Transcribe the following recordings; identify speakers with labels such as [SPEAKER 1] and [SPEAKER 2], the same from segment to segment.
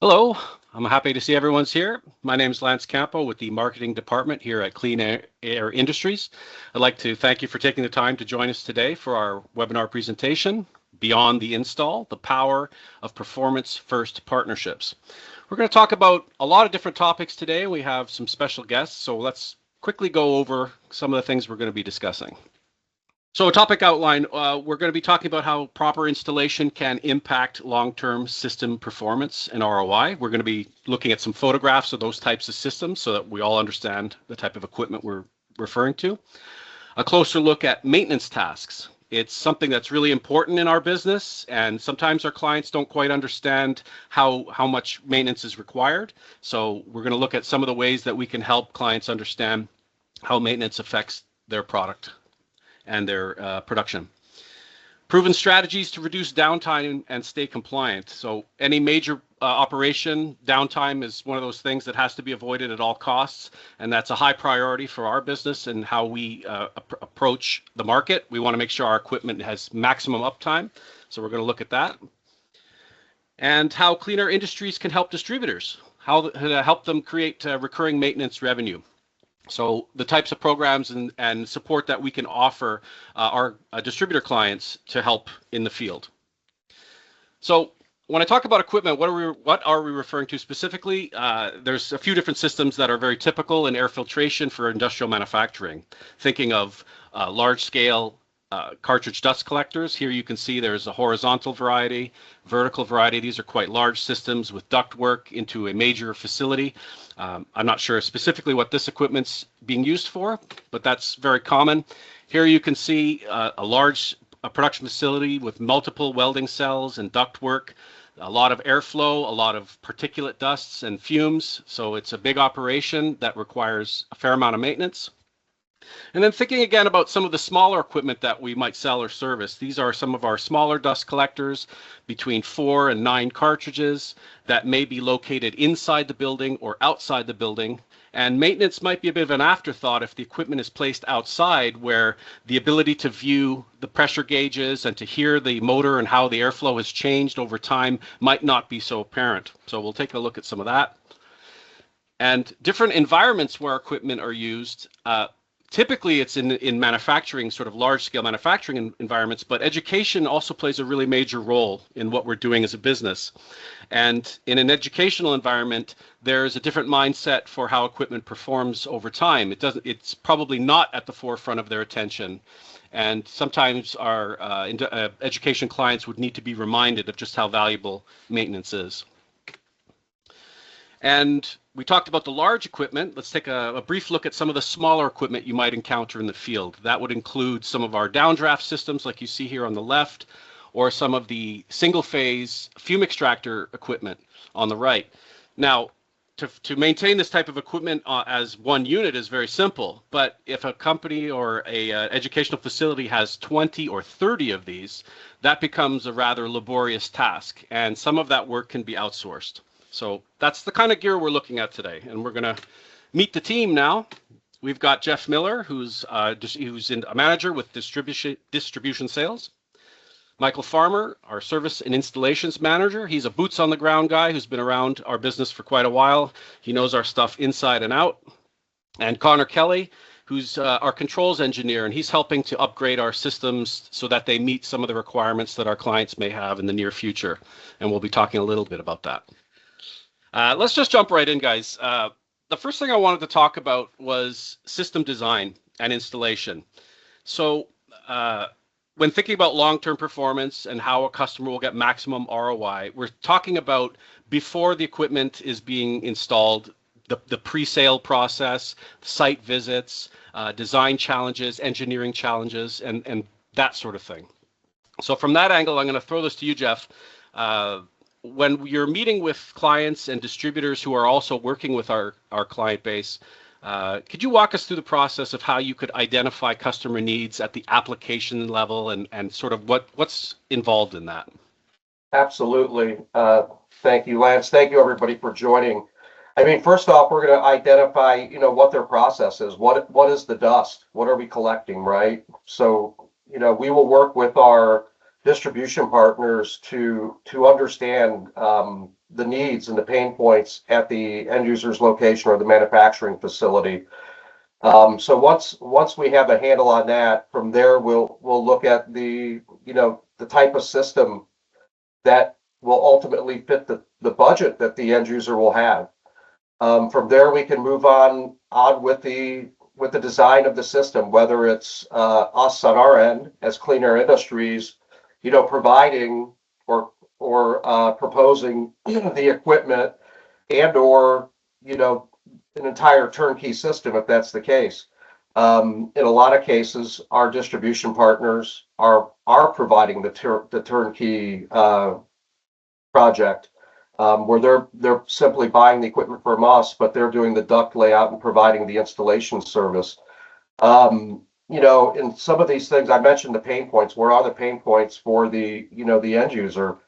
[SPEAKER 1] Hello, I'm happy to see everyone's here. My name is Lance Campo with the marketing department here at Clean Air Industries. I'd like to thank you for taking the time to join us today for our webinar presentation, Beyond the Install, the Power of Performance First Partnerships. We're going to talk about a lot of different topics today. We have some special guests, so let's quickly go over some of the things we're going to be discussing. So topic outline, we're going to be talking about how proper installation can impact long-term system performance and ROI. We're going to be looking at some photographs of those types of systems so that we all understand the type of equipment we're referring to. A closer look at maintenance tasks. It's something that's really important in our business, and sometimes our clients don't quite understand how much maintenance is required. So we're going to look at some of the ways that we can help clients understand how maintenance affects their product and their production. Proven strategies to reduce downtime and stay compliant. So any major operation, downtime is one of those things that has to be avoided at all costs, and that's a high priority for our business and how we approach the market. We want to make sure our equipment has maximum uptime, so we're going to look at that. And how Clean Air Industries can help distributors, how to help them create recurring maintenance revenue. So the types of programs and support that we can offer our distributor clients to help in the field. So when I talk about equipment, what are we referring to specifically? There's a few different systems that are very typical in air filtration for industrial manufacturing. Thinking of large scale cartridge dust collectors. Here you can see there's a horizontal variety, vertical variety. These are quite large systems with ductwork into a major facility. I'm not sure specifically what this equipment's being used for, but that's very common. Here you can see a large production facility with multiple welding cells and ductwork, a lot of airflow, a lot of particulate dusts and fumes. So it's a big operation that requires a fair amount of maintenance. And then thinking again about some of the smaller equipment that we might sell or service. These are some of our smaller dust collectors, between 4 and 9 cartridges that may be located inside the building or outside the building. And maintenance might be a bit of an afterthought if the equipment is placed outside, where the ability to view the pressure gauges and to hear the motor and how the airflow has changed over time might not be so apparent. So we'll take a look at some of that. And different environments where equipment are used. Typically, it's in manufacturing, sort of large-scale manufacturing environments, but education also plays a really major role in what we're doing as a business. And in an educational environment, there's a different mindset for how equipment performs over time. It's probably not at the forefront of their attention. And sometimes our education clients would need to be reminded of just how valuable maintenance is. And we talked about the large equipment. Let's take a brief look at some of the smaller equipment you might encounter in the field. That would include some of our downdraft systems like you see here on the left, or some of the single phase fume extractor equipment on the right. Now, to maintain this type of equipment as one unit is very simple, but if a company or a educational facility has 20 or 30 of these, that becomes a rather laborious task, and some of that work can be outsourced. So that's the kind of gear we're looking at today, and we're going to meet the team now. We've got Jeff Miller, who's a manager with distribution sales. Michael Farmer, our service and installations manager. He's a boots on the ground guy who's been around our business for quite a while. He knows our stuff inside and out. And Connor Kelly, who's our controls engineer, and he's helping to upgrade our systems so that they meet some of the requirements that our clients may have in the near future. And we'll be talking a little bit about that. Let's just jump right in, guys. The first thing I wanted to talk about was system design and installation. So when thinking about long-term performance and how a customer will get maximum ROI, we're talking about before the equipment is being installed, the pre-sale process, site visits, design challenges, engineering challenges, and that sort of thing. So from that angle, I'm going to throw this to you, Jeff. When you're meeting with clients and distributors who are also working with our client base, could you walk us through the process of how you could identify customer needs at the application level and sort of what's involved in that?
[SPEAKER 2] Absolutely. Thank you, Lance. Thank you, everybody, for joining. I mean, first off, we're going to identify, what their process is. What is the dust? What are we collecting, right? So, we will work with our distribution partners to understand the needs and the pain points at the end user's location or the manufacturing facility. So once we have a handle on that, from there we'll look at the the type of system that will ultimately fit the budget that the end user will have. From there, we can move on with the design of the system, whether it's us on our end as Clean Air Industries, providing or proposing the equipment and or an entire turnkey system if that's the case. In a lot of cases, our distribution partners are providing the turnkey project, where they're simply buying the equipment from us, but they're doing the duct layout and providing the installation service. In some of these things, I mentioned the pain points. Where are the pain points for the end user?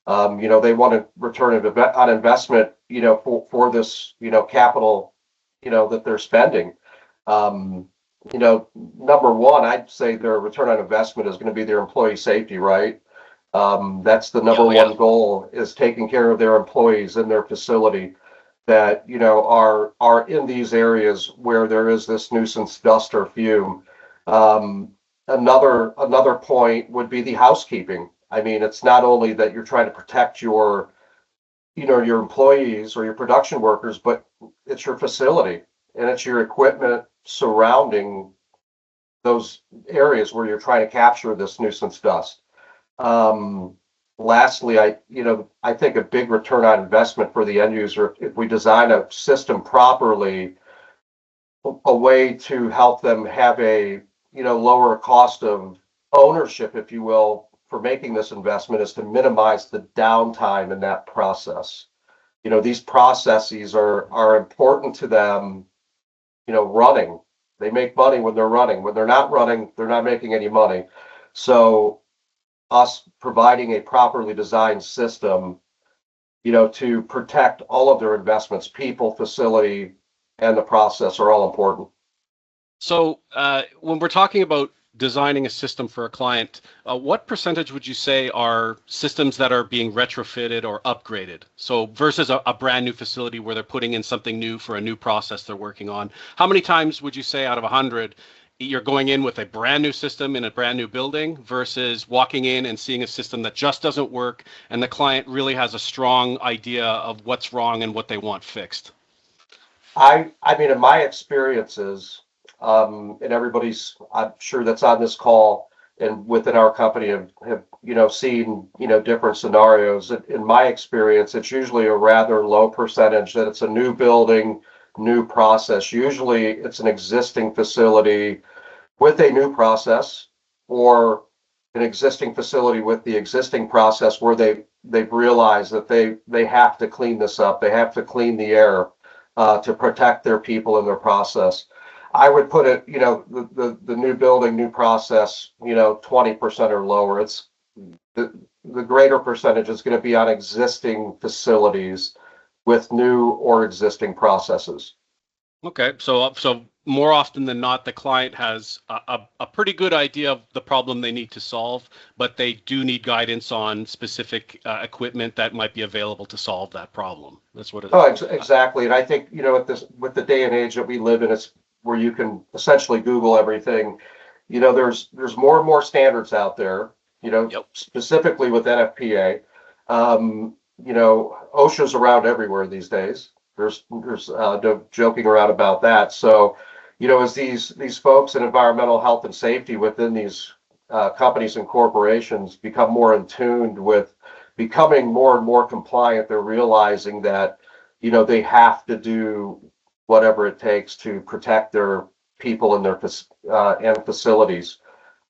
[SPEAKER 2] They want a return on investment, for this, capital, that they're spending. Number one, I'd say their return on investment is going to be their employee safety, right? That's the number one goal, is taking care of their employees in their facility that are in these areas where there is this nuisance dust or fume. Another point would be the housekeeping. I mean, it's not only that you're trying to protect your employees or your production workers, but it's your facility and it's your equipment surrounding those areas where you're trying to capture this nuisance dust. Lastly, I think a big return on investment for the end user, if we design a system properly, a way to help them have a lower cost of ownership, if you will, for making this investment, is to minimize the downtime in that process. These processes are important to them, running. They make money when they're running. When they're not running, they're not making any money. So us providing a properly designed system, to protect all of their investments, people, facility, and the process are all important.
[SPEAKER 1] So when we're talking about designing a system for a client, what percentage would you say are systems that are being retrofitted or upgraded? So versus a brand new facility where they're putting in something new for a new process they're working on. How many times would you say out of 100 you're going in with a brand new system in a brand new building versus walking in and seeing a system that just doesn't work and the client really has a strong idea of what's wrong and what they want fixed?
[SPEAKER 2] I mean, in my experiences, and everybody's, I'm sure, that's on this call and within our company have seen different scenarios. In my experience, it's usually a rather low percentage that it's a new building, new process. Usually, it's an existing facility with a new process, or an existing facility with the existing process where they've realized that they have to clean this up. They have to clean the air to protect their people and their process. I would put it, the new building, new process, 20% or lower. It's the greater percentage is going to be on existing facilities with new or existing processes.
[SPEAKER 1] Okay, so more often than not, the client has a pretty good idea of the problem they need to solve, but they do need guidance on specific equipment that might be available to solve that problem. That's what it is.
[SPEAKER 2] Oh, exactly. And I think, with the day and age that we live in, it's where you can essentially Google everything. There's more and more standards out there,
[SPEAKER 1] Yep.
[SPEAKER 2] specifically with NFPA. OSHA's around everywhere these days. There's no joking around about that. So, as these folks in environmental health and safety within these companies and corporations become more in tune with becoming more and more compliant, they're realizing that, they have to do whatever it takes to protect their people and their and facilities.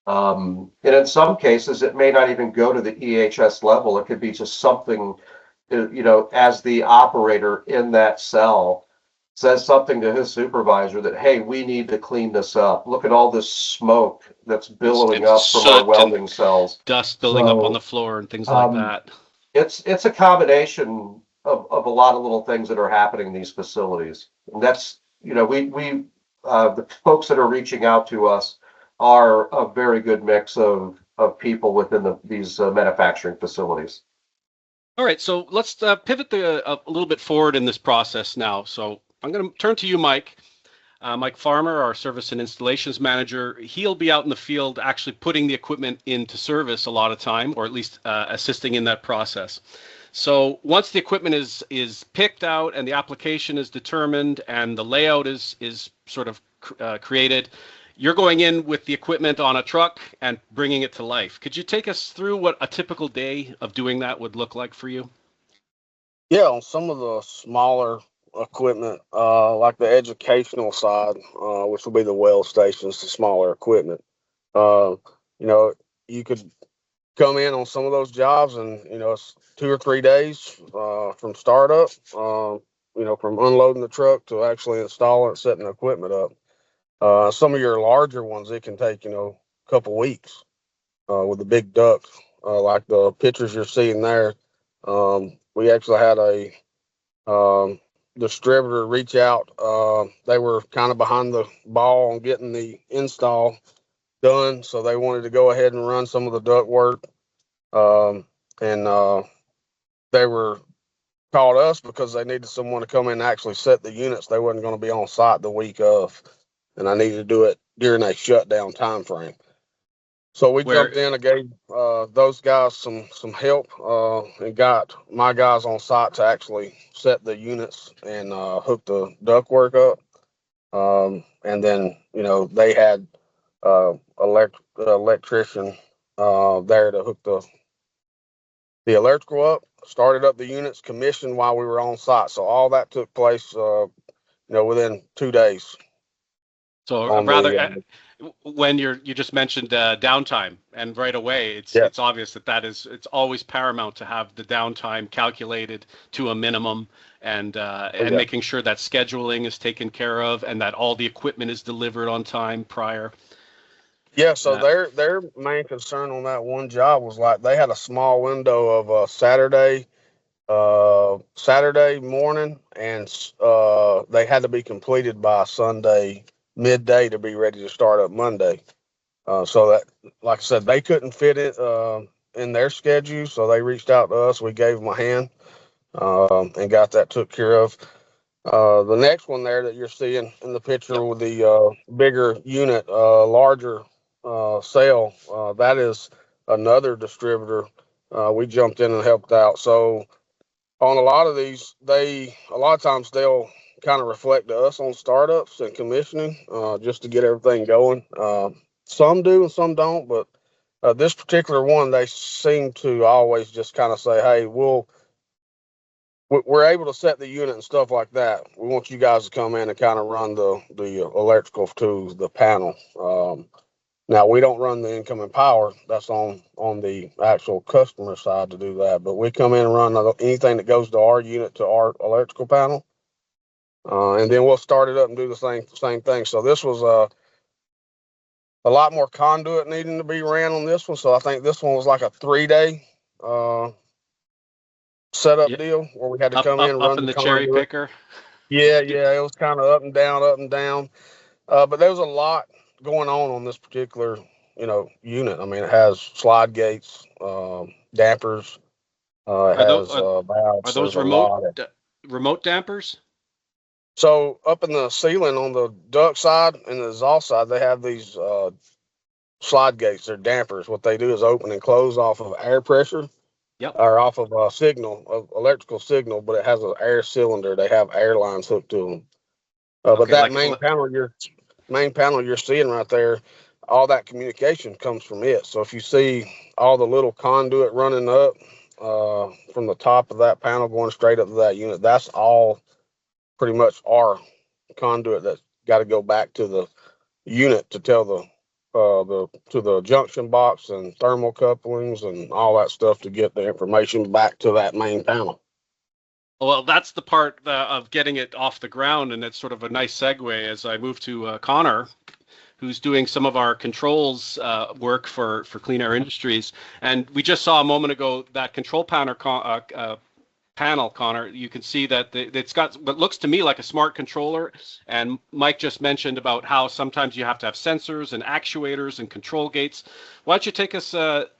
[SPEAKER 2] And in some cases, it may not even go to the EHS level. It could be just something, as the operator in that cell says something to his supervisor that, hey, we need to clean this up. Look at all this smoke that's billowing up from our welding cells.
[SPEAKER 1] Dust building up on the floor and things like that.
[SPEAKER 2] It's a combination of a lot of little things that are happening in these facilities. And that's, the folks that are reaching out to us are a very good mix of people within these manufacturing facilities.
[SPEAKER 1] All right, so let's pivot a little bit forward in this process now. So I'm going to turn to you, Mike. Mike Farmer, our service and installations manager, he'll be out in the field actually putting the equipment into service a lot of time, or at least assisting in that process. So once the equipment is picked out and the application is determined and the layout is sort of created, you're going in with the equipment on a truck and bringing it to life. Could you take us through what a typical day of doing that would look like for you?
[SPEAKER 3] Yeah, on some of the smaller equipment, like the educational side, which will be the well stations, the smaller equipment, uh, you know, you could come in on some of those jobs and, it's 2 or 3 days from startup, from unloading the truck to actually installing and setting the equipment up. Some of your larger ones, it can take, a couple weeks with the big duct, like the pictures you're seeing there. We actually had a distributor reach out. They were kind of behind the ball on getting the install done, so they wanted to go ahead and run some of the duct work. And they were called us because they needed someone to come in and actually set the units. They wasn't going to be on site the week of, and I needed to do it during a shutdown time frame. So we
[SPEAKER 1] Where
[SPEAKER 3] jumped in and gave those guys some help and got my guys on site to actually set the units and hook the ductwork up. And then, they had electrician there to hook the electrical up, started up the units, commissioned while we were on site. So all that took place, within 2 days
[SPEAKER 1] So
[SPEAKER 3] on
[SPEAKER 1] rather,
[SPEAKER 3] the,
[SPEAKER 1] when you just mentioned downtime, and right away
[SPEAKER 3] yeah,
[SPEAKER 1] it's obvious it's always paramount to have the downtime calculated to a minimum,
[SPEAKER 3] oh,
[SPEAKER 1] and
[SPEAKER 3] yeah.
[SPEAKER 1] making sure that scheduling is taken care of and that all the equipment is delivered on time prior.
[SPEAKER 3] Yeah, so
[SPEAKER 1] Uh,
[SPEAKER 3] their main concern on that one job was like they had a small window of Saturday morning, and they had to be completed by Sunday midday to be ready to start up Monday. So that, like I said, they couldn't fit it in their schedule, so they reached out to us. We gave them a hand and got that took care of. The next one there that you're seeing in the picture
[SPEAKER 1] yep.
[SPEAKER 3] with the bigger unit, larger sale, that is another distributor. We jumped in and helped out. So on a lot of these, a lot of times they'll kind of reflect to us on startups and commissioning just to get everything going. Some do and some don't, but this particular one, they seem to always just kind of say, "Hey, we're able to set the unit and stuff like that. We want you guys to come in and kind of run the electrical to the panel." Now we don't run the incoming power. That's on the actual customer side to do that. But we come in and run anything that goes to our unit to our electrical panel, and then we'll start it up and do the same thing. So this was a lot more conduit needing to be ran on this one. So I think this one was like a 3-day uh, setup
[SPEAKER 1] Yeah,
[SPEAKER 3] deal where we had to
[SPEAKER 1] up
[SPEAKER 3] come in
[SPEAKER 1] up
[SPEAKER 3] and
[SPEAKER 1] up
[SPEAKER 3] run
[SPEAKER 1] in
[SPEAKER 3] the
[SPEAKER 1] the cherry
[SPEAKER 3] conduit.
[SPEAKER 1] picker.
[SPEAKER 3] Yeah,
[SPEAKER 1] D-
[SPEAKER 3] yeah, it was kind of up and down, up and down. But there was a lot going on this particular, unit. I mean, it has slide gates, dampers, it
[SPEAKER 1] Are those
[SPEAKER 3] has
[SPEAKER 1] are
[SPEAKER 3] valves.
[SPEAKER 1] those
[SPEAKER 3] There's a lot.
[SPEAKER 1] remote dampers?
[SPEAKER 3] So up in the ceiling on the duct side and the exhaust side, they have these slide gates. They're dampers. What they do is open and close off of air pressure
[SPEAKER 1] Yep.
[SPEAKER 3] or off of a signal, of electrical signal, but it has an air cylinder. They have air lines hooked to them. But
[SPEAKER 1] Okay,
[SPEAKER 3] that
[SPEAKER 1] like
[SPEAKER 3] main panel you're seeing right there, all that communication comes from it. So if you see all the little conduit running up from the top of that panel going straight up to that unit, that's all pretty much our conduit that's got to go back to the unit to tell the junction box and thermal couplings and all that stuff to get the information back to that main panel.
[SPEAKER 1] Well, that's the part of getting it off the ground, and it's sort of a nice segue as I move to Connor, who's doing some of our controls work for Clean Air Industries. And we just saw a moment ago that control panel panel, Connor, you can see that it's got what looks to me like a smart controller. And Mike just mentioned about how sometimes you have to have sensors and actuators and control gates. Why don't you take us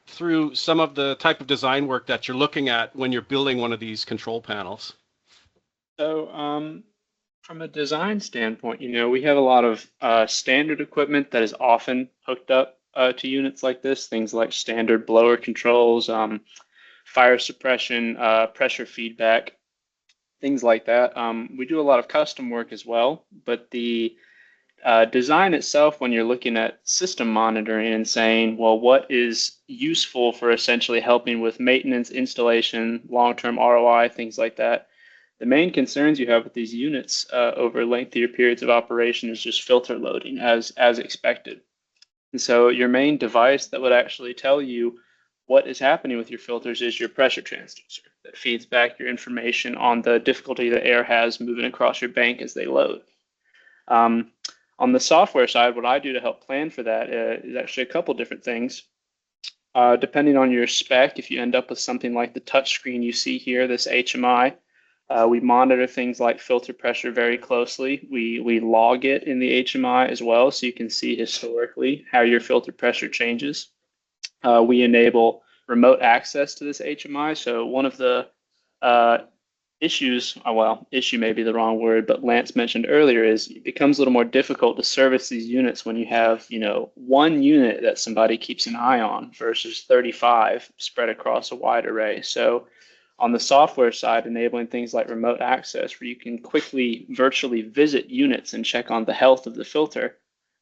[SPEAKER 1] through some of the type of design work that you're looking at when you're building one of these control panels?
[SPEAKER 4] So, from a design standpoint, we have a lot of standard equipment that is often hooked up to units like this, things like standard blower controls, fire suppression, pressure feedback, things like that. We do a lot of custom work as well, but the design itself, when you're looking at system monitoring and saying, well, what is useful for essentially helping with maintenance, installation, long-term ROI, things like that, the main concerns you have with these units over lengthier periods of operation is just filter loading as expected. And so your main device that would actually tell you what is happening with your filters is your pressure transducer that feeds back your information on the difficulty the air has moving across your bank as they load. On the software side, what I do to help plan for that is actually a couple different things. Depending on your spec, if you end up with something like the touchscreen you see here, this HMI, we monitor things like filter pressure very closely. We log it in the HMI as well, so you can see historically how your filter pressure changes. We enable remote access to this HMI. So one of the issues, issue may be the wrong word, but Lance mentioned earlier, is it becomes a little more difficult to service these units when you have, one unit that somebody keeps an eye on versus 35 spread across a wide array. So on the software side, enabling things like remote access, where you can quickly virtually visit units and check on the health of the filter,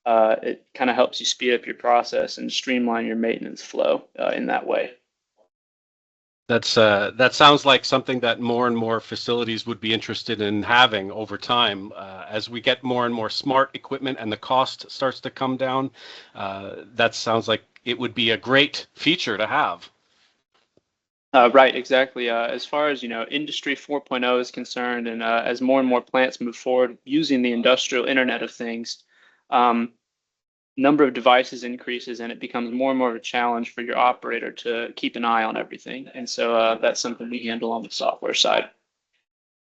[SPEAKER 4] it kind of helps you speed up your process and streamline your maintenance flow in that way.
[SPEAKER 1] That sounds like something that more and more facilities would be interested in having over time. As we get more and more smart equipment and the cost starts to come down, that sounds like it would be a great feature to have.
[SPEAKER 4] Right, exactly. As far as Industry 4.0 is concerned, and as more and more plants move forward using the industrial Internet of Things, number of devices increases, and it becomes more and more of a challenge for your operator to keep an eye on everything. And so that's something we handle on the software side.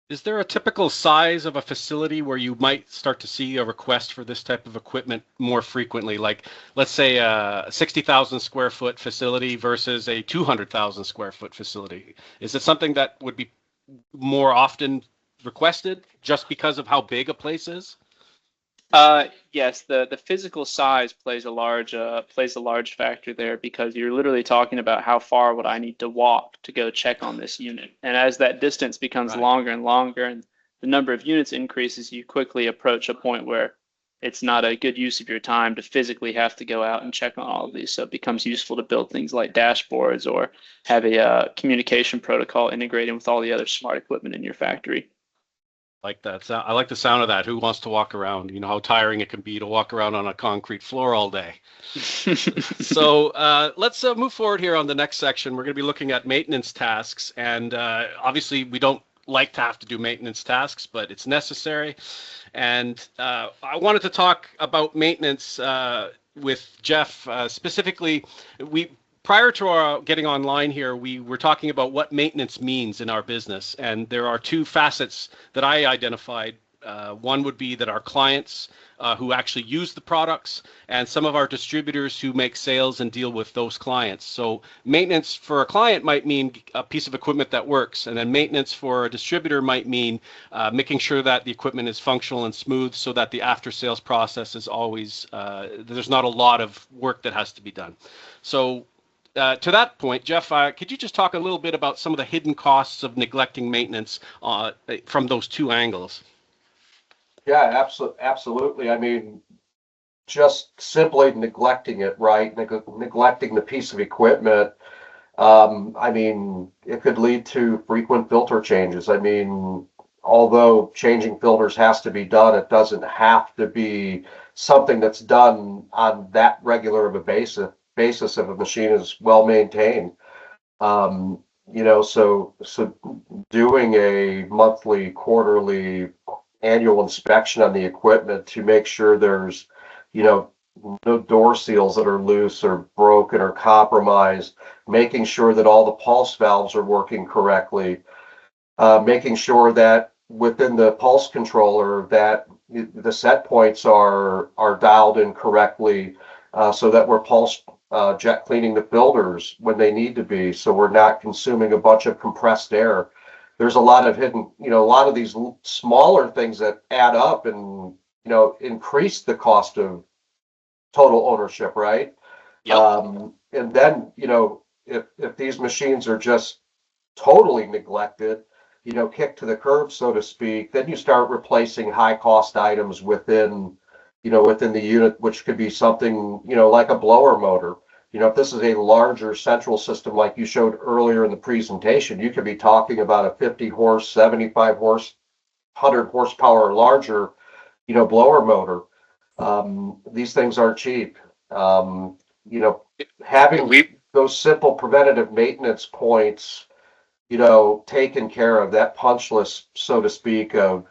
[SPEAKER 1] Is there a typical size of a facility where you might start to see a request for this type of equipment more frequently? Like, let's say a 60,000 square foot facility versus a 200,000 square foot facility. Is it something that would be more often requested just because of how big a place is?
[SPEAKER 4] Yes, the physical size plays a large factor there, because you're literally talking about how far would I need to walk to go check on this unit. And as that distance becomes longer and longer and the number of units increases, you quickly approach a point where it's not a good use of your time to physically have to go out and check on all of these. So it becomes useful to build things like dashboards or have a communication protocol integrated with all the other smart equipment in your factory.
[SPEAKER 1] Like that. I like the sound of that. Who wants to walk around? You know how tiring it can be to walk around on a concrete floor all day. So let's move forward here on the next section. We're going to be looking at maintenance tasks. And obviously, we don't like to have to do maintenance tasks, but it's necessary. And I wanted to talk about maintenance with Jeff. Specifically, prior to our getting online here, we were talking about what maintenance means in our business. And there are two facets that I identified. One would be that our clients who actually use the products, and some of our distributors who make sales and deal with those clients. So maintenance for a client might mean a piece of equipment that works, and then maintenance for a distributor might mean making sure that the equipment is functional and smooth, so that the after sales process is always, there's not a lot of work that has to be done. So to that point, Jeff, could you just talk a little bit about some of the hidden costs of neglecting maintenance from those two angles?
[SPEAKER 2] Yeah, absolutely. I mean, just simply neglecting it, right? Neglecting the piece of equipment. I mean, it could lead to frequent filter changes. I mean, although changing filters has to be done, it doesn't have to be something that's done on that regular of a basis if a machine is well maintained. So doing a monthly, quarterly, annual inspection on the equipment to make sure there's, no door seals that are loose or broken or compromised, making sure that all the pulse valves are working correctly. making sure that within the pulse controller that the set points are dialed in correctly, so that we're pulse jet cleaning the filters when they need to be, so we're not consuming a bunch of compressed air. There's a lot of hidden, a lot of these smaller things that add up and, increase the cost of total ownership, right?
[SPEAKER 1] Yep.
[SPEAKER 2] And then, if these machines are just totally neglected, kicked to the curb, so to speak, then you start replacing high cost items within the unit, which could be something, like a blower motor. If this is a larger central system like you showed earlier in the presentation, you could be talking about a 50 horse, 75 horse, 100 horsepower or larger, blower motor. These things aren't cheap. Um, Having
[SPEAKER 1] We
[SPEAKER 2] those simple preventative maintenance points, taken care of, that punch list, so to speak, of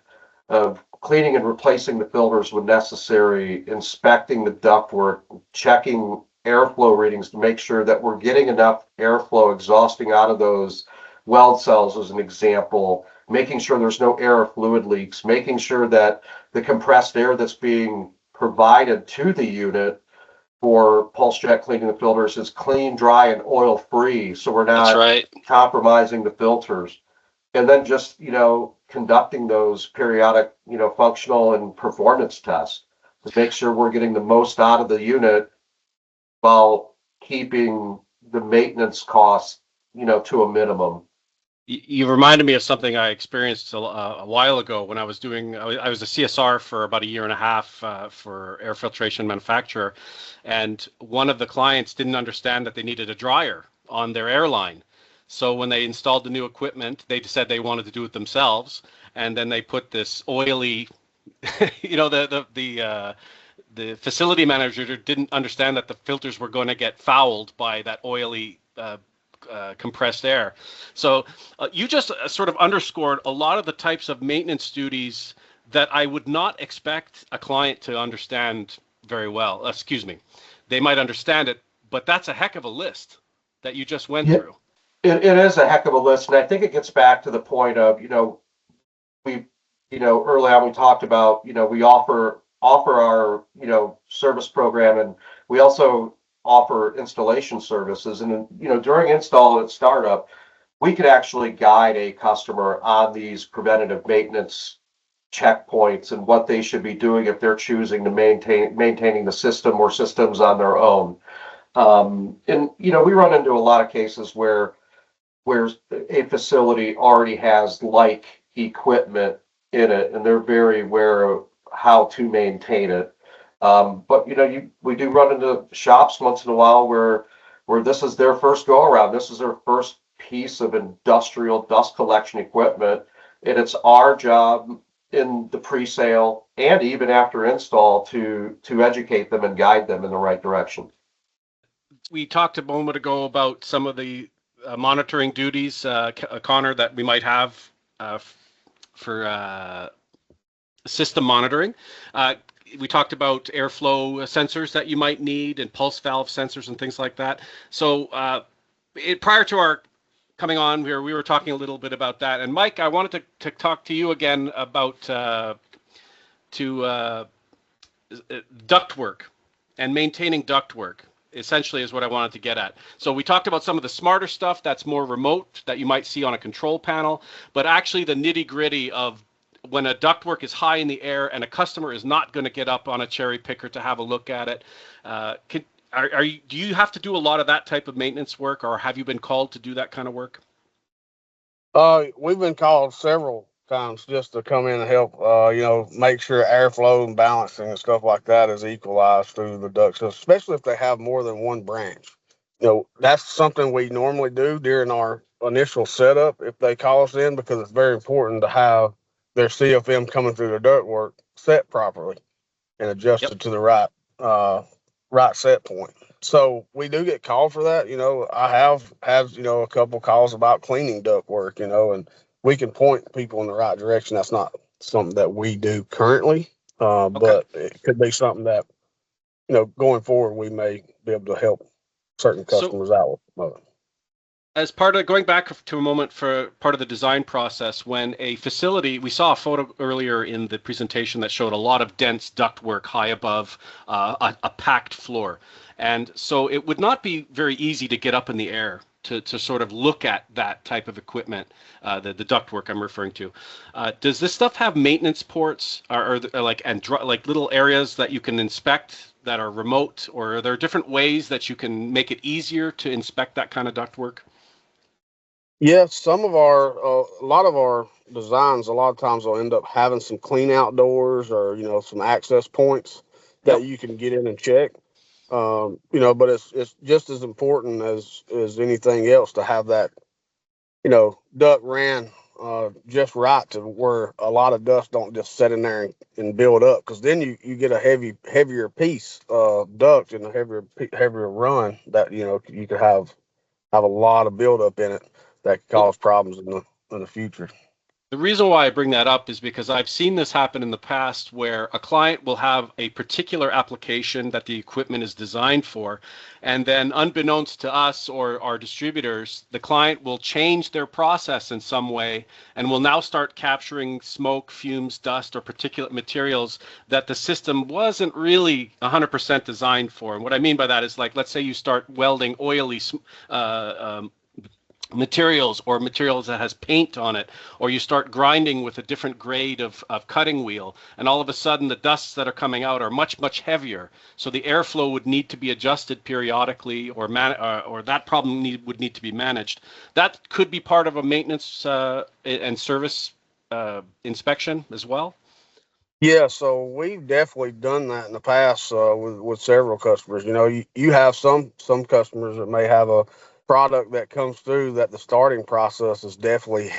[SPEAKER 2] cleaning and replacing the filters when necessary, inspecting the ductwork, checking airflow readings to make sure that we're getting enough airflow exhausting out of those weld cells, as an example, making sure there's no air or fluid leaks, making sure that the compressed air that's being provided to the unit for pulse jet cleaning the filters is clean, dry, and oil free, so we're
[SPEAKER 1] That's
[SPEAKER 2] not
[SPEAKER 1] right.
[SPEAKER 2] compromising the filters. And then just, conducting those periodic, functional and performance tests to make sure we're getting the most out of the unit while keeping the maintenance costs, to a minimum.
[SPEAKER 1] You reminded me of something I experienced a while ago when I was doing. I was a CSR for about a year and a half for air filtration manufacturer, and one of the clients didn't understand that they needed a dryer on their airline. So when they installed the new equipment, they said they wanted to do it themselves, and then they put this oily, the facility manager didn't understand that the filters were going to get fouled by that oily compressed air. So you just sort of underscored a lot of the types of maintenance duties that I would not expect a client to understand very well. Excuse me. They might understand it, but that's a heck of a list that you just went
[SPEAKER 2] Yeah,
[SPEAKER 1] through.
[SPEAKER 2] it is a heck of a list, and I think it gets back to the point of, we, early on we talked about, we offer our, service program, and we also offer installation services. And, during install and startup, we could actually guide a customer on these preventative maintenance checkpoints and what they should be doing if they're choosing to maintaining the system or systems on their own. And, we run into a lot of cases where a facility already has like equipment in it, and they're very aware of how to maintain it. But we do run into shops once in a while where this is their first go around. This is their first piece of industrial dust collection equipment, and it's our job in the pre-sale and even after install to educate them and guide them in the right direction.
[SPEAKER 1] We talked a moment ago about some of the monitoring duties, Connor, that we might have for system monitoring. We talked about airflow sensors that you might need and pulse valve sensors and things like that. So prior to our coming on here, we were talking a little bit about that. And Mike, I wanted to talk to you again about ductwork and maintaining ductwork. Essentially is what I wanted to get at. So we talked about some of the smarter stuff that's more remote that you might see on a control panel, but actually the nitty gritty of when a ductwork is high in the air and a customer is not going to get up on a cherry picker to have a look at it. Do you have to do a lot of that type of maintenance work, or have you been called to do that kind of work?
[SPEAKER 3] We've been called several times just to come in and help, make sure airflow and balancing and stuff like that is equalized through the ducts, especially if they have more than one branch. That's something we normally do during our initial setup if they call us in, because it's very important to have their CFM coming through the ductwork set properly and adjusted
[SPEAKER 1] Yep.
[SPEAKER 3] to the right set point. So we do get called for that. I have had, a couple calls about cleaning ductwork, and we can point people in the right direction. That's not something that we do currently,
[SPEAKER 1] Okay.
[SPEAKER 3] but it could be something that, going forward, we may be able to help certain
[SPEAKER 1] So
[SPEAKER 3] customers out with.
[SPEAKER 1] As part of going back to a moment for part of the design process, when a facility, we saw a photo earlier in the presentation that showed a lot of dense ductwork high above a packed floor. And so it would not be very easy to get up in the air to sort of look at that type of equipment, the ductwork I'm referring to. Does this stuff have maintenance ports or like like little areas that you can inspect that are remote, or are there different ways that you can make it easier to inspect that kind of ductwork?
[SPEAKER 3] Yeah, some of a lot of our designs, a lot of times will end up having some clean outdoors or, some access points that
[SPEAKER 1] Yep.
[SPEAKER 3] you can get in and check. But it's just as important as anything else to have that, duct ran just right to where a lot of dust don't just set in there and build up. Because then you get a heavier piece duct and a heavier run that, you could have a lot of buildup in it that could
[SPEAKER 1] Well,
[SPEAKER 3] cause problems in the future.
[SPEAKER 1] the reason why I bring that up is because I've seen this happen in the past where a client will have a particular application that the equipment is designed for, and then unbeknownst to us or our distributors, the client will change their process in some way and will now start capturing smoke, fumes, dust, or particulate materials that the system wasn't really 100% designed for. And what I mean by that is, like, let's say you start welding oily materials or materials that has paint on it, or you start grinding with a different grade of cutting wheel, and all of a sudden the dusts that are coming out are much heavier, so the airflow would need to be adjusted periodically, or that problem would need to be managed. That could be part of a maintenance and service inspection as well.
[SPEAKER 3] Yeah, so we've definitely done that in the past with several customers. You have some customers that may have a product that comes through that the starting process is definitely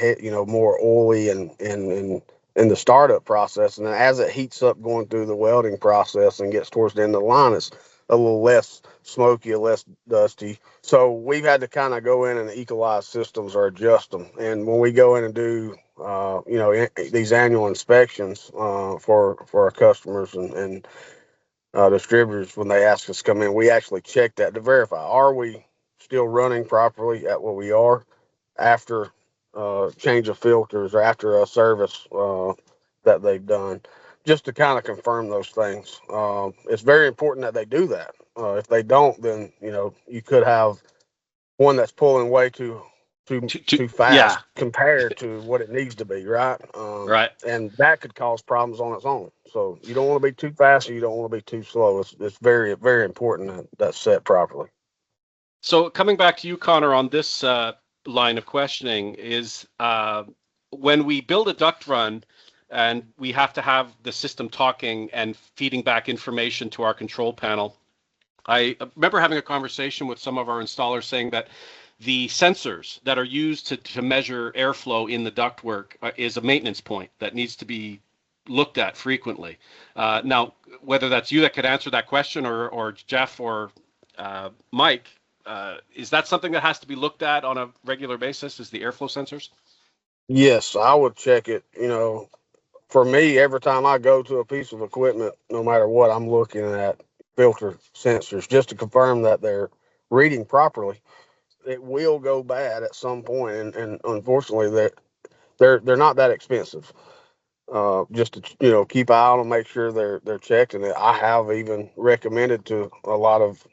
[SPEAKER 3] more oily and in the startup process, and then as it heats up going through the welding process and gets towards the end of the line, it's a little less smoky, less dusty. So we've had to kind of go in and equalize systems or adjust them. And when we go in and do these annual inspections for our customers and distributors, when they ask us to come in, we actually check that to verify, are we still running properly at what we are after change of filters or after a service that they've done, just to kind of confirm those things. It's very important that they do that. If they don't, then you could have one that's pulling way too
[SPEAKER 1] Yeah,
[SPEAKER 3] fast compared to what it needs to be, right?
[SPEAKER 1] right.
[SPEAKER 3] And that could cause problems on its own. So you don't want to be too fast, or you don't want to be too slow. It's very very important that that's set properly.
[SPEAKER 1] So coming back to you, Connor, on this line of questioning is when we build a duct run and we have to have the system talking and feeding back information to our control panel. I remember having a conversation with some of our installers saying that the sensors that are used to measure airflow in the ductwork is a maintenance point that needs to be looked at frequently. Now, whether that's you that could answer that question, or Jeff or Mike, is that something that has to be looked at on a regular basis? Is the airflow sensors?
[SPEAKER 3] Yes, I would check it. For me, every time I go to a piece of equipment, no matter what, I'm looking at filter sensors just to confirm that they're reading properly. It will go bad at some point, and unfortunately, that they're not that expensive. Just to keep an eye on them, make sure they're checked. And I have even recommended to a lot of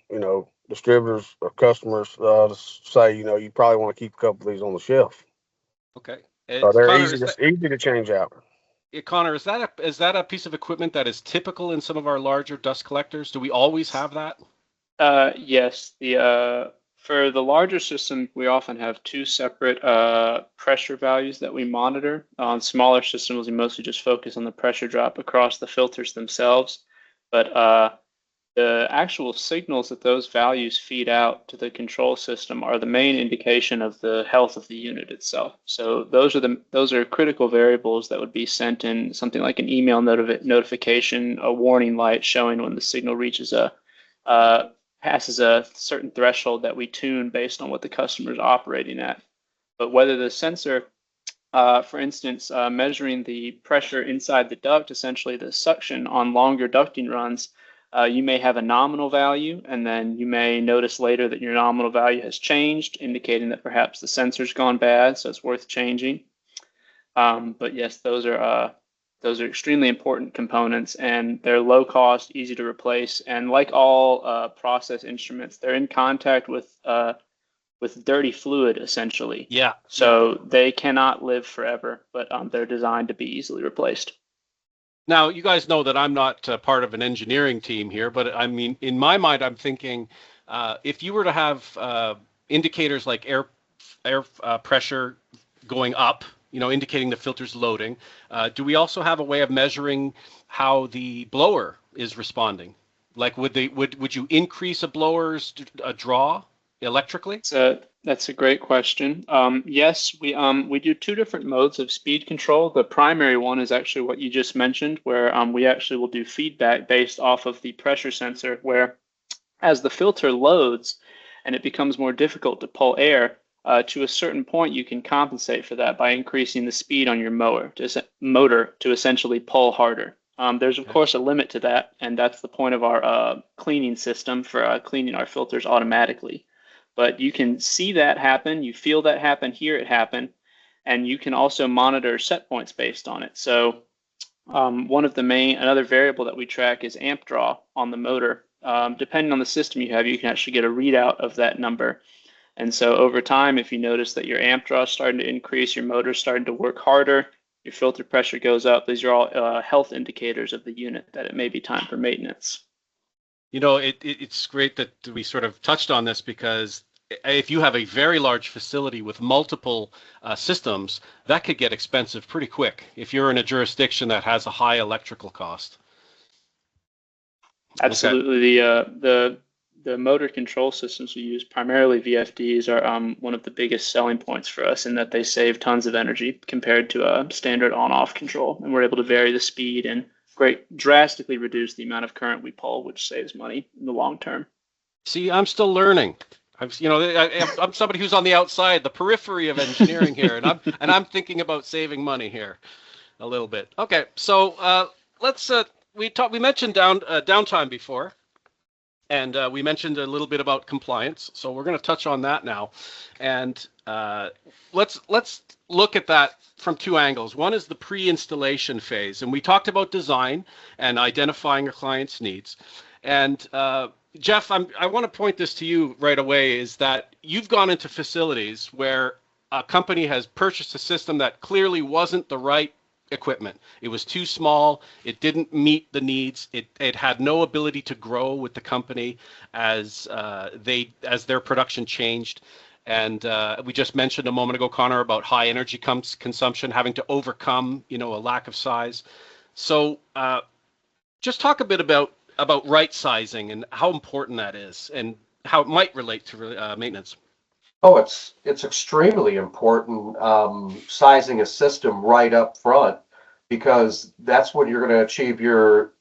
[SPEAKER 3] distributors or customers to say you probably want to keep a couple of these on the shelf.
[SPEAKER 1] Okay.
[SPEAKER 3] They're
[SPEAKER 1] Connor,
[SPEAKER 3] easy to change out.
[SPEAKER 1] Connor, is that a piece of equipment that is typical in some of our larger dust collectors? Do we always have that?
[SPEAKER 4] Yes, the for the larger system, we often have two separate pressure values that we monitor. On smaller systems, we mostly just focus on the pressure drop across the filters themselves. But the actual signals that those values feed out to the control system are the main indication of the health of the unit itself. So those are critical variables that would be sent in something like an email notification, a warning light showing when the signal reaches passes a certain threshold that we tune based on what the customer is operating at. But whether the sensor, for instance, measuring the pressure inside the duct, essentially the suction on longer ducting runs, You may have a nominal value, and then you may notice later that your nominal value has changed, indicating that perhaps the sensor's gone bad, so it's worth changing. But yes, those are extremely important components, and they're low cost, easy to replace, and like all process instruments, they're in contact with dirty fluid essentially.
[SPEAKER 1] Yeah.
[SPEAKER 4] So they cannot live forever, but they're designed to be easily replaced.
[SPEAKER 1] Now, you guys know that I'm not part of an engineering team here, but I mean, in my mind, I'm thinking if you were to have indicators like air pressure going up, indicating the filter's loading, do we also have a way of measuring how the blower is responding? Like, would you increase a blower's draw electrically?
[SPEAKER 4] That's a great question. Yes, we do two different modes of speed control. The primary one is actually what you just mentioned, where we actually will do feedback based off of the pressure sensor, where as the filter loads and it becomes more difficult to pull air, to a certain point, you can compensate for that by increasing the speed on your motor to essentially pull harder. There's of course a limit to that, and that's the point of our cleaning system for cleaning our filters automatically. But you can see that happen, you feel that happen, hear it happen, and you can also monitor set points based on it. So another variable that we track is amp draw on the motor. Depending on the system you have, you can actually get a readout of that number. And so over time, if you notice that your amp draw is starting to increase, your motor's starting to work harder, your filter pressure goes up, these are all health indicators of the unit that it may be time for maintenance.
[SPEAKER 1] It's great that we sort of touched on this, because if you have a very large facility with multiple systems, that could get expensive pretty quick if you're in a jurisdiction that has a high electrical cost.
[SPEAKER 4] Absolutely. Okay. The motor control systems we use, primarily VFDs, are one of the biggest selling points for us in that they save tons of energy compared to a standard on-off control, and we're able to vary the speed and drastically reduce the amount of current we pull, which saves money in the long term.
[SPEAKER 1] See, I'm still learning. I'm somebody who's on the outside, the periphery of engineering here, and I'm thinking about saving money here a little bit. Okay, so we mentioned downtime before, and we mentioned a little bit about compliance. So we're going to touch on that now, and let's look at that from two angles. One is the pre-installation phase, and we talked about design and identifying a client's needs. And Jeff, I want to point this to you right away, is that you've gone into facilities where a company has purchased a system that clearly wasn't the right equipment. It was too small. It didn't meet the needs. It had no ability to grow with the company as their production changed. And we just mentioned a moment ago, Connor, about high energy consumption, having to overcome, a lack of size. So just talk a bit about right sizing and how important that is and how it might relate to maintenance.
[SPEAKER 2] Oh, it's extremely important, sizing a system right up front, because that's when you're going to achieve your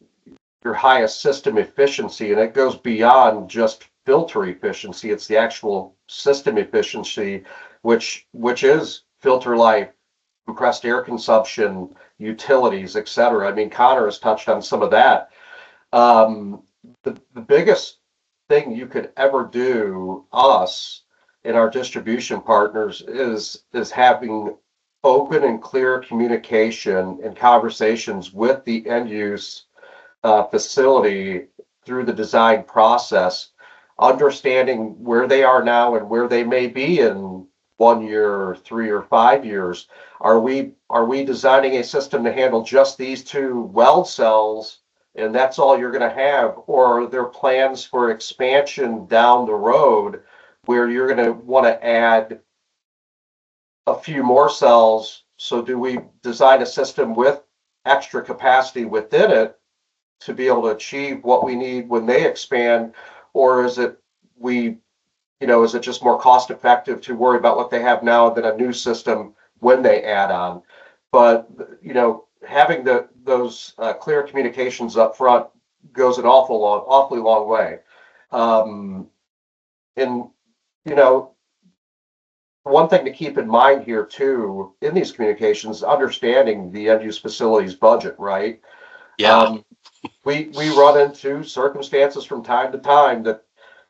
[SPEAKER 2] highest system efficiency, and it goes beyond just filter efficiency. It's the actual system efficiency, which is filter life, compressed air consumption, utilities, etc. I mean, Connor has touched on some of that. The biggest thing you could ever do, us and our distribution partners, is having open and clear communication and conversations with the end use facility through the design process, understanding where they are now and where they may be in 1 year, 3 or 5 years. Are we designing a system to handle just these 2 weld cells, and that's all you're going to have? Or are there plans for expansion down the road where you're going to want to add a few more cells? So do we design a system with extra capacity within it to be able to achieve what we need when they expand? Or is it is it just more cost effective to worry about what they have now than a new system when they add on? But having those clear communications up front goes an awfully long way. And one thing to keep in mind here too in these communications, understanding the end use facility's budget, right?
[SPEAKER 1] Yeah.
[SPEAKER 2] We run into circumstances from time to time that,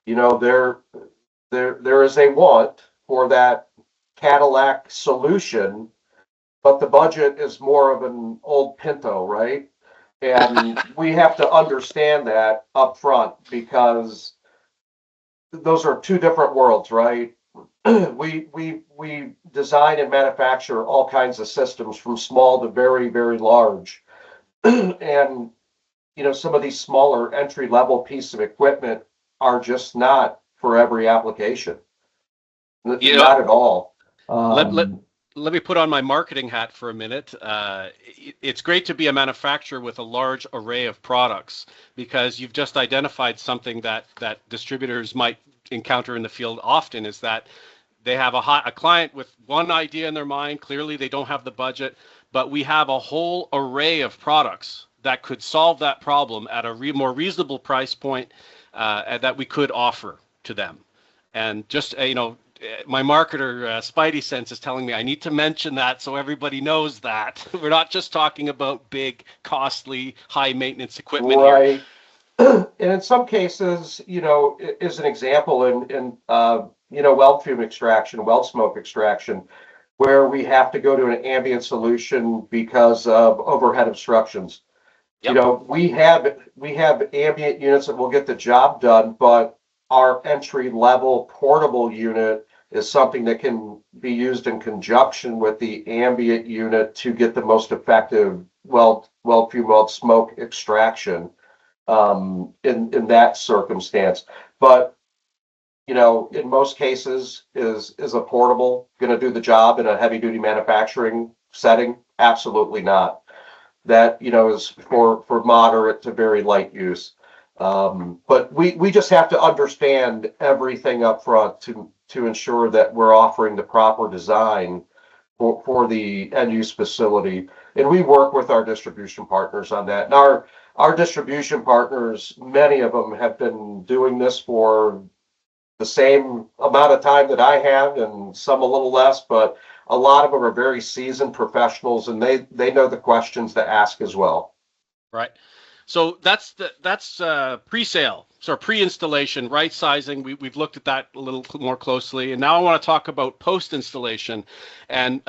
[SPEAKER 2] there is a want for that Cadillac solution, but the budget is more of an old Pinto, right? And we have to understand that up front because those are two different worlds, right? We design and manufacture all kinds of systems from small to very, very large. And some of these smaller entry level pieces of equipment are just not for every application.
[SPEAKER 1] You know,
[SPEAKER 2] Not at all.
[SPEAKER 1] let let let me put on my marketing hat for a minute. It's great to be a manufacturer with a large array of products because you've just identified something that distributors might encounter in the field often is that they have a client with one idea in their mind. Clearly, they don't have the budget, but we have a whole array of products that could solve that problem at a more reasonable price point that we could offer to them. And just my marketer Spidey sense is telling me I need to mention that so everybody knows that we're not just talking about big, costly, high maintenance equipment here.
[SPEAKER 2] Right. And in some cases, as an example, in weld fume extraction, weld smoke extraction, where we have to go to an ambient solution because of overhead obstructions.
[SPEAKER 1] Yep.
[SPEAKER 2] We have ambient units that will get the job done, but our entry level portable unit is something that can be used in conjunction with the ambient unit to get the most effective weld fume weld smoke extraction in that circumstance. But in most cases, is a portable going to do the job in a heavy duty manufacturing setting? Absolutely not. That is for moderate to very light use. But we just have to understand everything up front to ensure that we're offering the proper design for the end use facility. And we work with our distribution partners on that. And our distribution partners, many of them have been doing this for the same amount of time that I have, and some a little less, but a lot of them are very seasoned professionals, and they know the questions to ask as well.
[SPEAKER 1] Right. So that's pre-sale, so pre-installation, right sizing. We've looked at that a little more closely, and now I want to talk about post-installation. And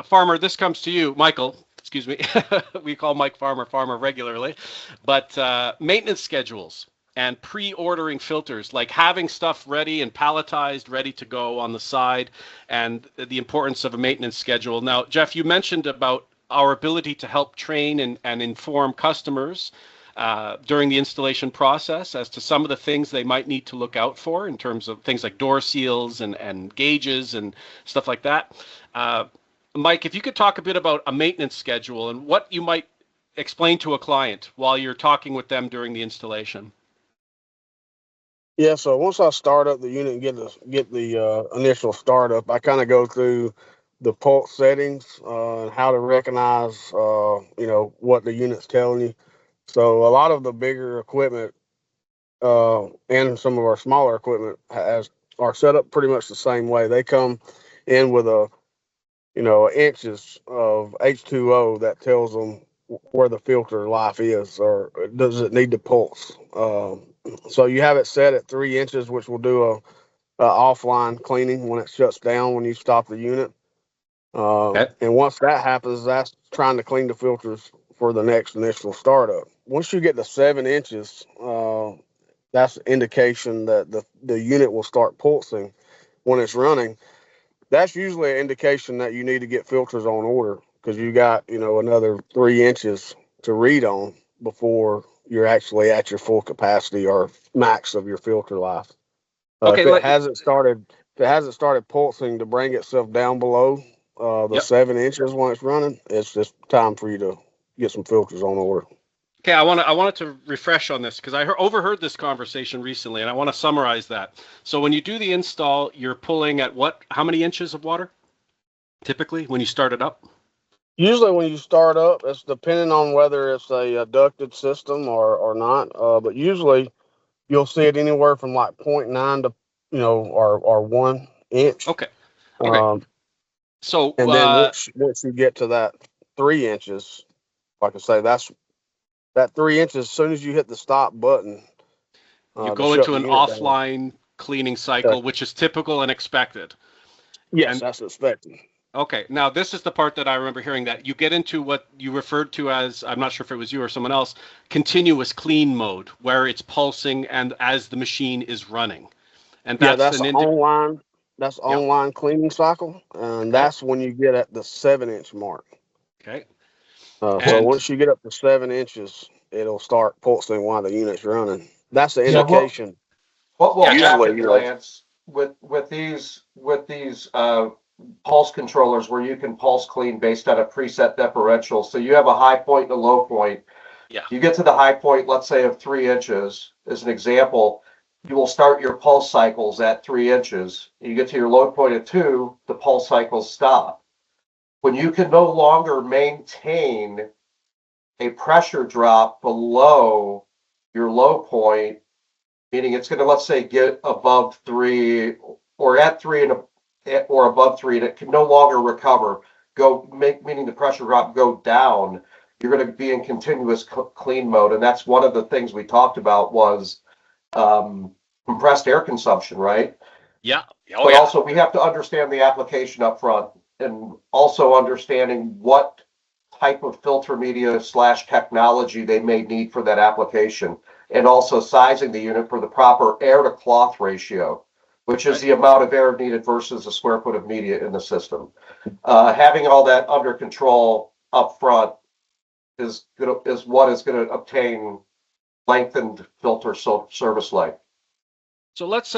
[SPEAKER 1] Farmer, this comes to you, Michael. Excuse me. We call Mike Farmer regularly, but maintenance schedules and pre-ordering filters, like having stuff ready and palletized, ready to go on the side, and the importance of a maintenance schedule. Now, Jeff, you mentioned about our ability to help train and inform customers during the installation process as to some of the things they might need to look out for in terms of things like door seals and gauges and stuff like that. Mike, if you could talk a bit about a maintenance schedule and what you might explain to a client while you're talking with them during the installation.
[SPEAKER 3] Yeah, so once I start up the unit and get the initial startup, I kind of go through the pulse settings and how to recognize what the unit's telling you. So a lot of the bigger equipment and some of our smaller equipment are set up pretty much the same way. They come in with inches of H2O that tells them where the filter life is, or does it need to pulse. So you have it set at 3 inches, which will do a offline cleaning when it shuts down when you stop the unit.
[SPEAKER 1] Okay.
[SPEAKER 3] And once that happens, that's trying to clean the filters for the next initial startup. Once you get to 7 inches, that's an indication that the unit will start pulsing when it's running. That's usually an indication that you need to get filters on order because you got, another 3 inches to read on before you're actually at your full capacity or max of your filter life.
[SPEAKER 1] Okay.
[SPEAKER 3] If it hasn't started pulsing to bring itself down below the
[SPEAKER 1] Yep.
[SPEAKER 3] 7 inches when it's running, it's just time for you to get some filters on order.
[SPEAKER 1] Okay, I wanted to refresh on this because I overheard this conversation recently, and I want to summarize that. So when you do the install, you're pulling at what? How many inches of water? Typically, when you start it up.
[SPEAKER 3] Usually, when you start up, it's depending on whether it's a ducted system or not. But usually, you'll see it anywhere from like 0.9 to or 1 inch.
[SPEAKER 1] Okay. Okay. So
[SPEAKER 3] and then once you get to that 3 inches, like I say, that's that 3 inches, as soon as you hit the stop button,
[SPEAKER 1] You
[SPEAKER 3] to
[SPEAKER 1] go
[SPEAKER 3] shut
[SPEAKER 1] into
[SPEAKER 3] the
[SPEAKER 1] an
[SPEAKER 3] unit down.
[SPEAKER 1] offline cleaning
[SPEAKER 3] uh,
[SPEAKER 1] cycle, which is typical and expected.
[SPEAKER 3] Yes,
[SPEAKER 1] And
[SPEAKER 3] that's expected.
[SPEAKER 1] okay, now this is the part that I remember hearing, that you get into what you referred to as, I'm not sure if it was you or someone else, continuous clean mode, where it's pulsing and as the machine is running. And
[SPEAKER 3] Yeah,
[SPEAKER 1] that's
[SPEAKER 3] that's
[SPEAKER 1] an
[SPEAKER 3] online. That's
[SPEAKER 1] Yep.
[SPEAKER 3] online cleaning cycle, and
[SPEAKER 1] Okay.
[SPEAKER 3] that's when you get at the 7-inch mark.
[SPEAKER 1] Okay.
[SPEAKER 3] So
[SPEAKER 1] And
[SPEAKER 3] once you get up to 7 inches, it'll start pulsing while the unit's running. That's the
[SPEAKER 2] Yeah,
[SPEAKER 3] indication.
[SPEAKER 2] what will
[SPEAKER 1] yeah, just
[SPEAKER 3] Usually,
[SPEAKER 2] happen, Lance, with these pulse controllers where you can pulse clean based on a preset differential. So you have a high point and a low point.
[SPEAKER 1] yeah.
[SPEAKER 2] You get to the high point, let's say of 3 inches, as an example, you will start your pulse cycles at 3 inches. You get to your low point of 2, the pulse cycles stop. When you can no longer maintain a pressure drop below your low point, meaning it's going to, let's say, get above 3 or at 3 or above 3, and it can no longer recover, meaning the pressure drop go down, you're going to be in continuous clean mode. And that's one of the things we talked about was compressed air consumption, right?
[SPEAKER 1] Yeah. Oh,
[SPEAKER 2] But
[SPEAKER 1] yeah.
[SPEAKER 2] also we have to understand the application up front, and also understanding what type of filter media / technology they may need for that application, and also sizing the unit for the proper air to cloth ratio, which is
[SPEAKER 1] Right.
[SPEAKER 2] the amount of air needed versus a square foot of media in the system. Having all that under control up front is what is going to obtain lengthened filter service life.
[SPEAKER 1] So let's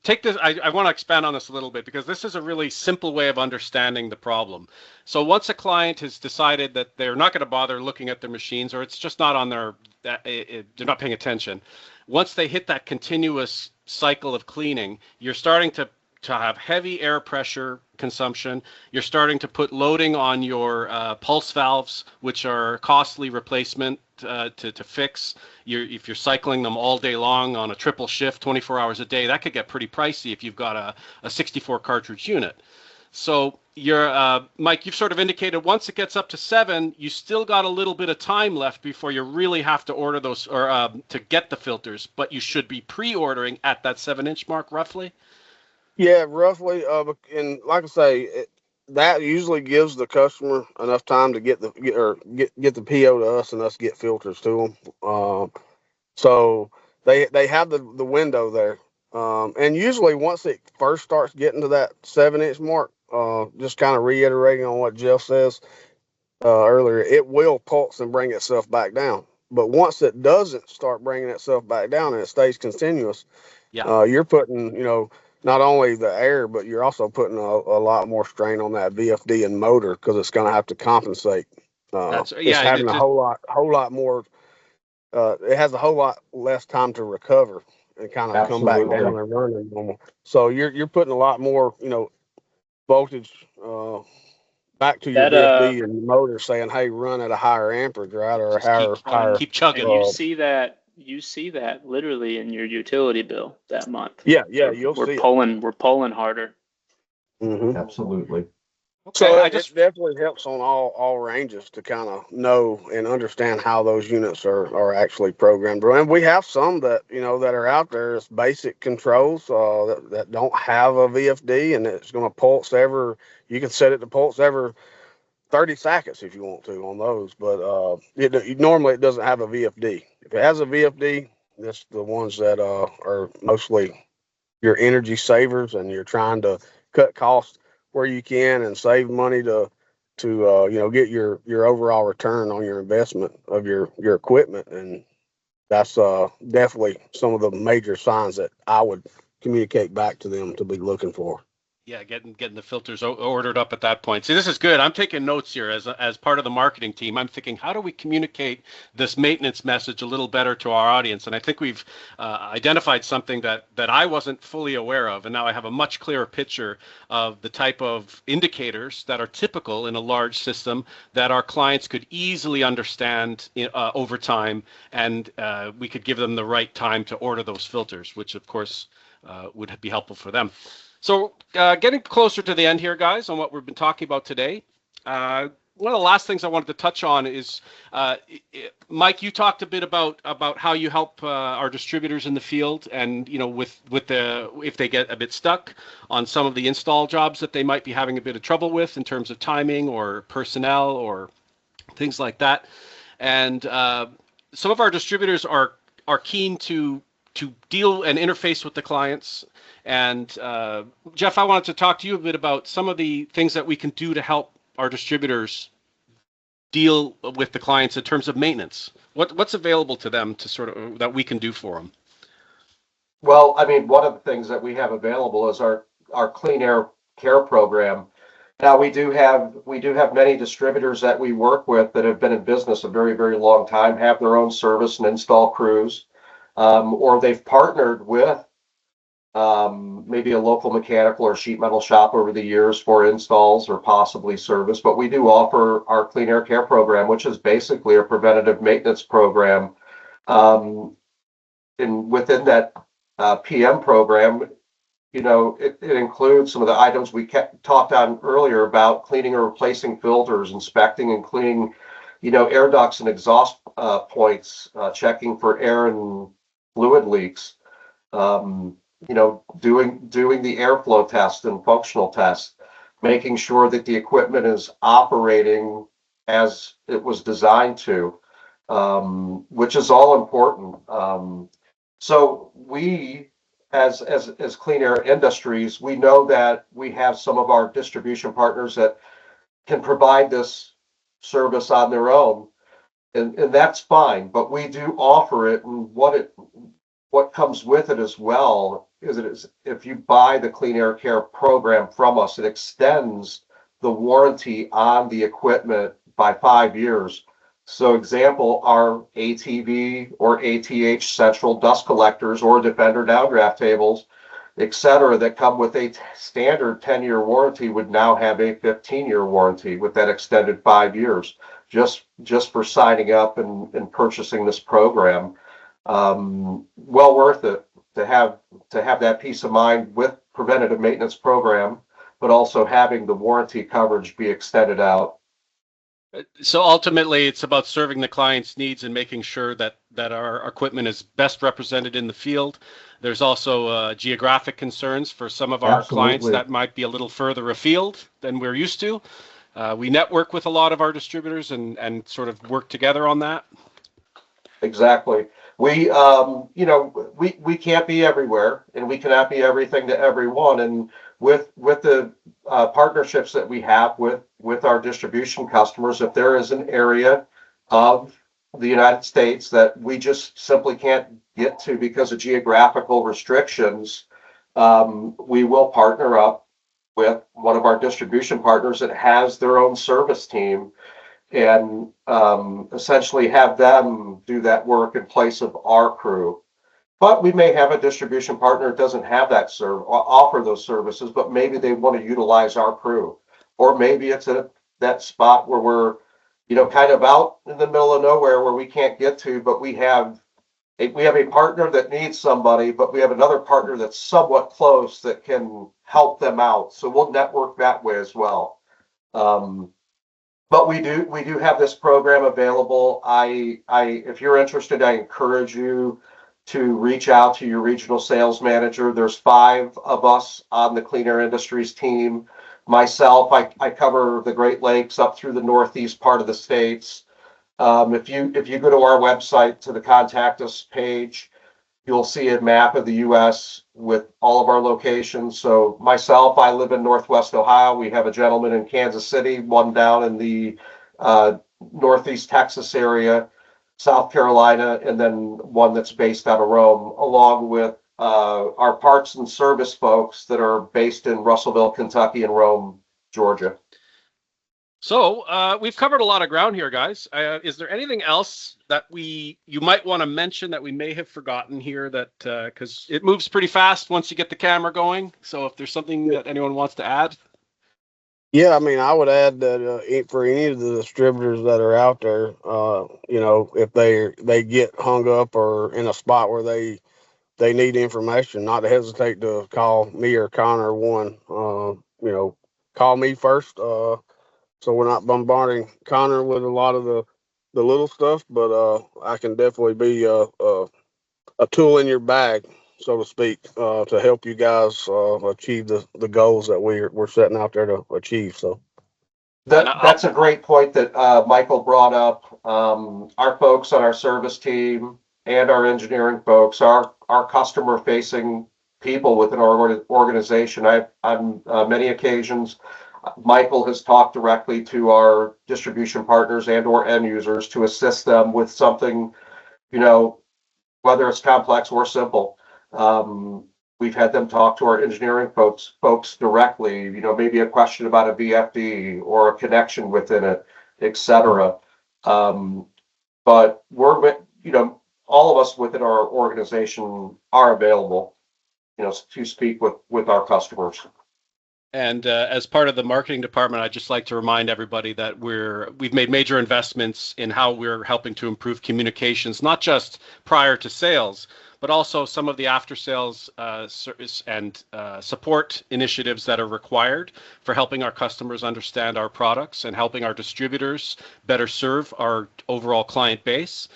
[SPEAKER 1] take this. I want to expand on this a little bit, because this is a really simple way of understanding the problem. So once a client has decided that they're not going to bother looking at their machines, or it's just not on their, they're not paying attention. Once they hit that continuous cycle of cleaning, you're starting to have heavy air pressure consumption. You're starting to put loading on your pulse valves, which are costly replacement to fix. If you're cycling them all day long on a triple shift, 24 hours a day, that could get pretty pricey if you've got a 64 cartridge unit. So Mike, you've sort of indicated once it gets up to 7, you still got a little bit of time left before you really have to order those, or to get the filters, but you should be pre-ordering at that 7-inch mark, roughly.
[SPEAKER 3] Yeah, roughly. And like I say, that usually gives the customer enough time to get the PO to us, and us get filters to them. So they have the window there. And usually once it first starts getting to that 7-inch mark, just kind of reiterating on what Jeff says earlier, it will pulse and bring itself back down. But once it doesn't start bringing itself back down and it stays continuous,
[SPEAKER 1] Yeah.
[SPEAKER 3] you're putting, not only the air, but you're also putting a lot more strain on that VFD and motor, because it's going to have to compensate.
[SPEAKER 1] That's
[SPEAKER 3] It's
[SPEAKER 1] yeah.
[SPEAKER 3] having a whole lot more. It has a whole lot less time to recover and kind of come back down
[SPEAKER 2] Absolutely.
[SPEAKER 3] and run as normal. So you're putting a lot more, voltage back to your
[SPEAKER 4] That
[SPEAKER 3] VFD and motor, saying, "Hey, run at a higher amperage, right, or a
[SPEAKER 1] Just
[SPEAKER 3] higher higher."
[SPEAKER 1] keep chugging.
[SPEAKER 4] and you see that literally in your utility bill that month.
[SPEAKER 3] Yeah, you'll
[SPEAKER 4] We're
[SPEAKER 3] see it.
[SPEAKER 4] pulling harder.
[SPEAKER 3] Mm-hmm.
[SPEAKER 2] Absolutely.
[SPEAKER 1] Okay,
[SPEAKER 3] So
[SPEAKER 1] I
[SPEAKER 3] it
[SPEAKER 1] just
[SPEAKER 3] definitely helps on all ranges to kind of know and understand how those units are actually programmed. And we have some that that are out there as basic controls that don't have a VFD, and it's going to pulse every. You can set it to pulse every 30 seconds if you want to on those, but normally it doesn't have a VFD. If it has a VFD, that's the ones that are mostly your energy savers, and you're trying to cut costs where you can and save money to get your overall return on your investment of your equipment. And that's definitely some of the major signs that I would communicate back to them to be looking for.
[SPEAKER 1] yeah, getting the filters ordered up at that point. See, this is good. I'm taking notes here as part of the marketing team. I'm thinking, how do we communicate this maintenance message a little better to our audience? And I think we've identified something that I wasn't fully aware of, and now I have a much clearer picture of the type of indicators that are typical in a large system that our clients could easily understand over time, and we could give them the right time to order those filters, which of course would be helpful for them. So getting closer to the end here, guys, on what we've been talking about today, one of the last things I wanted to touch on is, Mike, you talked a bit about how you help our distributors in the field, and with the if they get a bit stuck on some of the install jobs that they might be having a bit of trouble with in terms of timing or personnel or things like that. And some of our distributors are keen to deal and interface with the clients. And Jeff, I wanted to talk to you a bit about some of the things that we can do to help our distributors deal with the clients in terms of maintenance. What's available to them to sort of that we can do for them?
[SPEAKER 2] Well, I mean, one of the things that we have available is our clean air care program. Now we do have many distributors that we work with that have been in business a very, very long time, have their own service and install crews, or they've partnered with maybe a local mechanical or sheet metal shop over the years for installs or possibly service. But we do offer our clean air care program, which is basically a preventative maintenance program. And within that PM program, it includes some of the items we talked on earlier about cleaning or replacing filters, inspecting and cleaning, air ducts and exhaust points, checking for air and fluid leaks, doing the airflow test and functional test, making sure that the equipment is operating as it was designed to, which is all important. So we, as Clean Air Industries, we know that we have some of our distribution partners that can provide this service on their own, and that's fine. But we do offer it, and what comes with it as well is if you buy the Clean Air Care program from us, it extends the warranty on the equipment by 5 years. So example, our ATV or ATH central dust collectors or Defender downdraft tables, et cetera, that come with a standard 10-year warranty would now have a 15-year warranty with that extended 5 years, just for signing up and purchasing this program. Well worth it to have that peace of mind with preventative maintenance program, but also having the warranty coverage be extended out.
[SPEAKER 1] So ultimately, it's about serving the client's needs and making sure that our equipment is best represented in the field. There's also geographic concerns for some of our
[SPEAKER 2] Absolutely.
[SPEAKER 1] clients that might be a little further afield than we're used to. We network with a lot of our distributors and sort of work together on that.
[SPEAKER 2] Exactly. We we can't be everywhere, and we cannot be everything to everyone. And with the partnerships that we have with our distribution customers, if there is an area of the United States that we just simply can't get to because of geographical restrictions, we will partner up with one of our distribution partners that has their own service team and essentially have them do that work in place of our crew. But we may have a distribution partner that doesn't have that offer those services, but maybe they want to utilize our crew. Or maybe it's at that spot where we're, kind of out in the middle of nowhere where we can't get to, but we have a partner that needs somebody, but we have another partner that's somewhat close that can help them out. So we'll network that way as well. But we do have this program available. If you're interested, I encourage you to reach out to your regional sales manager. There's 5 of us on the Clean Air Industries team. Myself, I cover the Great Lakes up through the northeast part of the states. If you go to our website to the contact us page, you'll see a map of the U.S. with all of our locations. So myself, I live in Northwest Ohio. We have a gentleman in Kansas City, one down in the Northeast Texas area, South Carolina, and then one that's based out of Rome, along with our parts and service folks that are based in Russellville, Kentucky, and Rome, Georgia.
[SPEAKER 1] So we've covered a lot of ground here, guys. Is there anything else that you might want to mention that we may have forgotten here? That because it moves pretty fast once you get the camera going. So if there's something that anyone wants to add.
[SPEAKER 3] Yeah, I mean, I would add that for any of the distributors that are out there, if they get hung up or in a spot where they need information, not to hesitate to call me or Connor. Call me first. so we're not bombarding Connor with a lot of the little stuff. But I can definitely be a tool in your bag, so to speak, to help you guys achieve the goals that we're setting out there to achieve. So.
[SPEAKER 2] That's a great point that Michael brought up. Our folks on our service team and our engineering folks are customer facing people within our organization. On many occasions, Michael has talked directly to our distribution partners and or end users to assist them with something, you know, whether it's complex or simple. We've had them talk to our engineering folks directly, maybe a question about a VFD or a connection within it, etc. But all of us within our organization are available, to speak with our customers.
[SPEAKER 1] And as part of the marketing department, I'd just like to remind everybody that we've made major investments in how we're helping to improve communications, not just prior to sales, but also some of the after-sales service and support initiatives that are required for helping our customers understand our products and helping our distributors better serve our overall client base.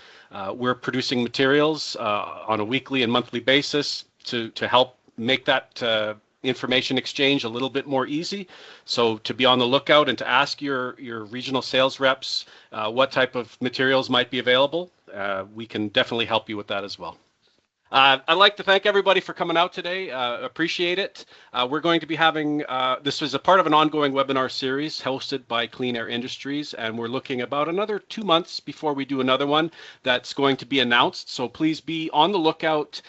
[SPEAKER 1] We're producing materials on a weekly and monthly basis to help make that information exchange a little bit more easy. So to be on the lookout and to ask your regional sales reps what type of materials might be available, we can definitely help you with that as well. I'd like to thank everybody for coming out today. Appreciate it. We're going to be having, this is a part of an ongoing webinar series hosted by Clean Air Industries, and we're looking about another 2 months before we do another one that's going to be announced. So please be on the lookout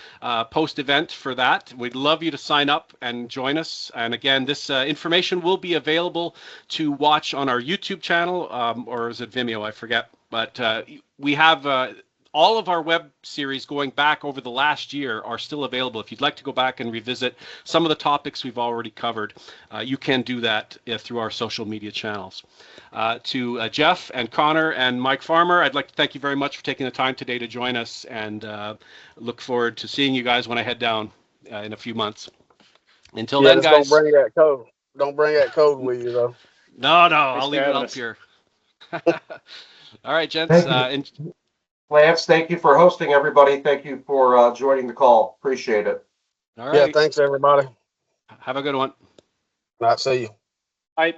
[SPEAKER 1] post-event for that. We'd love you to sign up and join us. And again, this information will be available to watch on our YouTube channel, or is it Vimeo? I forget. But we have all of our web series going back over the last year are still available. If you'd like to go back and revisit some of the topics we've already covered, you can do that through our social media channels. To Jeff and Connor and Mike Farmer, I'd like to thank you very much for taking the time today to join us, and look forward to seeing you guys when I head down in a few months. Until then, guys.
[SPEAKER 3] Don't bring that code. Don't bring that code with you, though.
[SPEAKER 1] No, I'll leave it up here. All right, gents.
[SPEAKER 2] Lance, thank you for hosting, everybody. Thank you for joining the call. Appreciate it.
[SPEAKER 1] All right.
[SPEAKER 3] Yeah, thanks, everybody.
[SPEAKER 1] Have a good one.
[SPEAKER 3] All right, see you.
[SPEAKER 4] Bye.